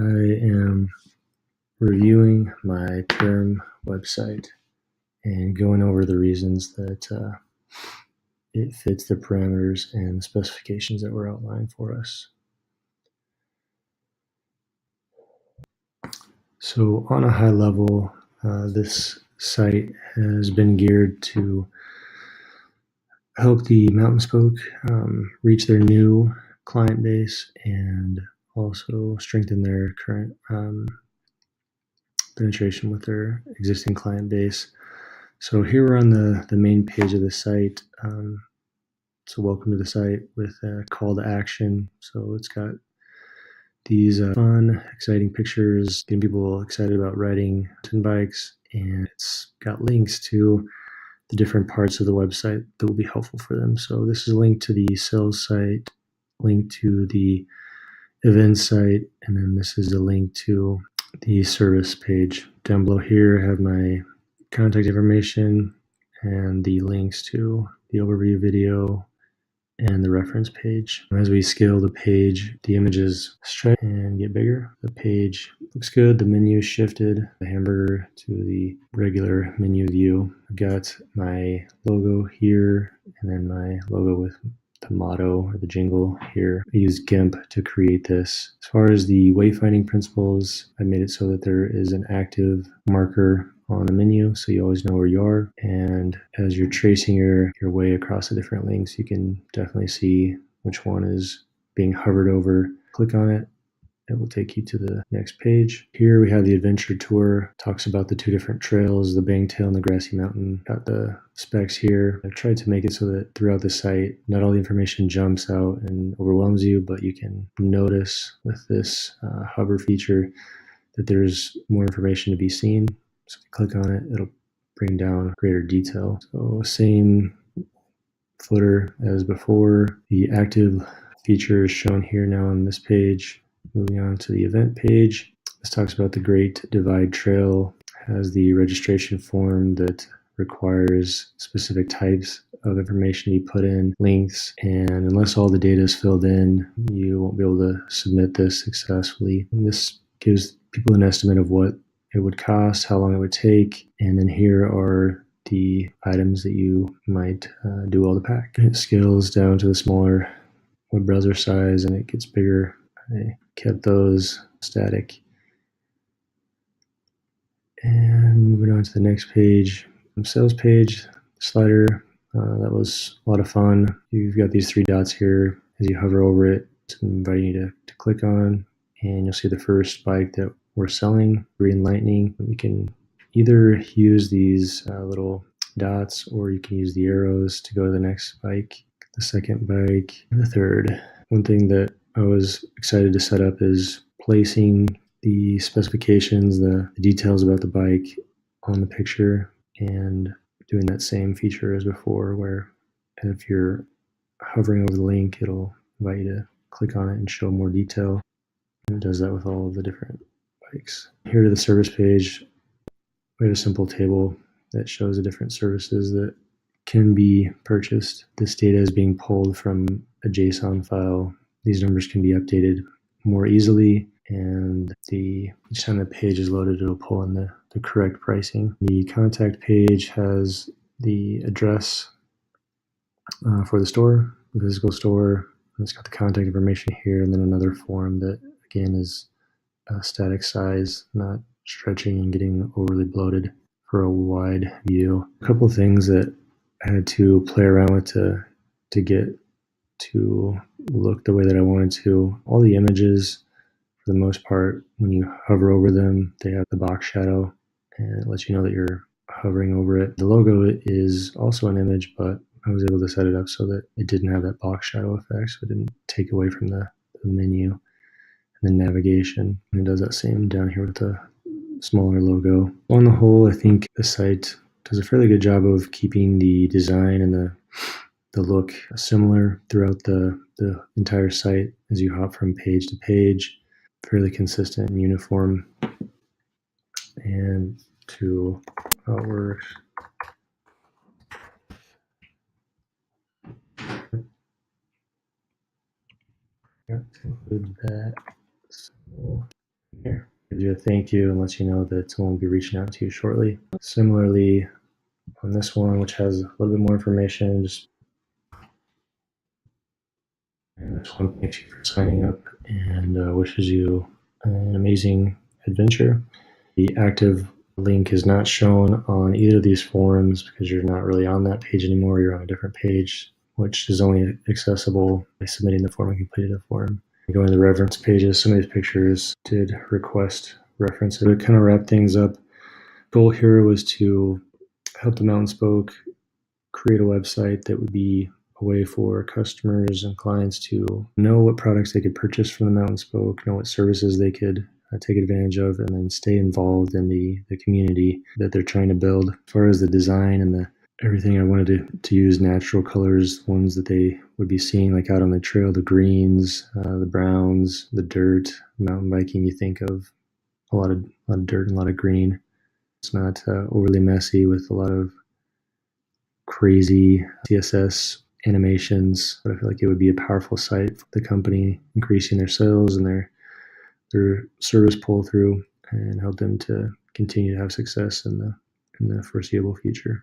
I am reviewing my Perm website and going over the reasons that it fits the parameters and the specifications that were outlined for us. So on a high level, this site has been geared to help the Mountain Spoke reach their new client base and also strengthen their current penetration with their existing client base. So here we're on the main page of the site. So welcome to the site with a call to action. So it's got these fun, exciting pictures, getting people excited about riding mountain bikes, and it's got links to the different parts of the website that will be helpful for them. So this is linked to the sales site, linked to the events site, and then this is a link to the service page. Down below here I have my contact information and the links to the overview video and the reference page. As we scale the page, the images stretch and get bigger. The page looks good. The menu shifted the hamburger to the regular menu view. I've got my logo here and then my logo with the motto or the jingle here. I used GIMP to create this. As far as the wayfinding principles, I made it so that there is an active marker on the menu so you always know where you are, and as you're tracing your way across the different links, you can definitely see which one is being hovered over. Click on it, it will take you to the next page. Here we have the adventure tour, talks about the two different trails, the Bangtail and the Grassy Mountain. Got the specs here. I've tried to make it so that throughout the site, not all the information jumps out and overwhelms you, but you can notice with this hover feature that there's more information to be seen. So if you click on it, it'll bring down greater detail. So same footer as before. The active feature is shown here now on this page. Moving on to the event page. This talks about the Great Divide Trail. Has the registration form that requires specific types of information to be put in, links, and unless all the data is filled in, you won't be able to submit this successfully. And this gives people an estimate of what it would cost, how long it would take, and then here are the items that you might do all the pack. It scales down to the smaller web browser size and it gets bigger. I kept those static. And moving on to the next page, sales page, slider. That was a lot of fun. You've got these three dots here. As you hover over it, it's inviting you to click on, and you'll see the first bike that we're selling, Green Lightning. You can either use these little dots or you can use the arrows to go to the next bike, the second bike, and the third. One thing that I was excited to set up is placing the specifications, the details about the bike on the picture, and doing that same feature as before, where if you're hovering over the link, it'll invite you to click on it and show more detail. And it does that with all of the different bikes. Here to the service page, we have a simple table that shows the different services that can be purchased. This data is being pulled from a JSON file. These numbers can be updated more easily, and each time the page is loaded, it'll pull in the correct pricing. The contact page has the address for the store, the physical store. It's got the contact information here, and then another form that again is a static size, not stretching and getting overly bloated for a wide view. A couple of things that I had to play around with to get to look the way that I wanted to. All the images, for the most part, when you hover over them, they have the box shadow, and it lets you know that you're hovering over it. The logo is also an image, but I was able to set it up so that it didn't have that box shadow effect, so it didn't take away from the menu and the navigation. And it does that same down here with the smaller logo. On the whole, I think the site does a fairly good job of keeping the design and the look similar throughout the entire site as you hop from page to page. Fairly consistent and uniform. And to how it works. Got to include that. So you a thank you and lets you know that someone will be reaching out to you shortly. Similarly, on this one, which has a little bit more information, and this one thanks you for signing up and wishes you an amazing adventure. The active link is not shown on either of these forums because you're not really on that page anymore. You're on a different page, which is only accessible by submitting the form and completing the form. Going to the reference pages, some of these pictures did request references. To kind of wrap things up, goal here was to help the Mountain Spoke create a website that would be a way for customers and clients to know what products they could purchase from the Mountain Spoke, know what services they could take advantage of, and then stay involved in the community that they're trying to build. As far as the design and everything, I wanted to use natural colors, ones that they would be seeing like out on the trail, the greens, the browns, the dirt. Mountain biking, you think of a lot of dirt and a lot of green. It's not overly messy with a lot of crazy CSS animations, but I feel like it would be a powerful site for the company, increasing their sales and their service pull through, and help them to continue to have success in the foreseeable future.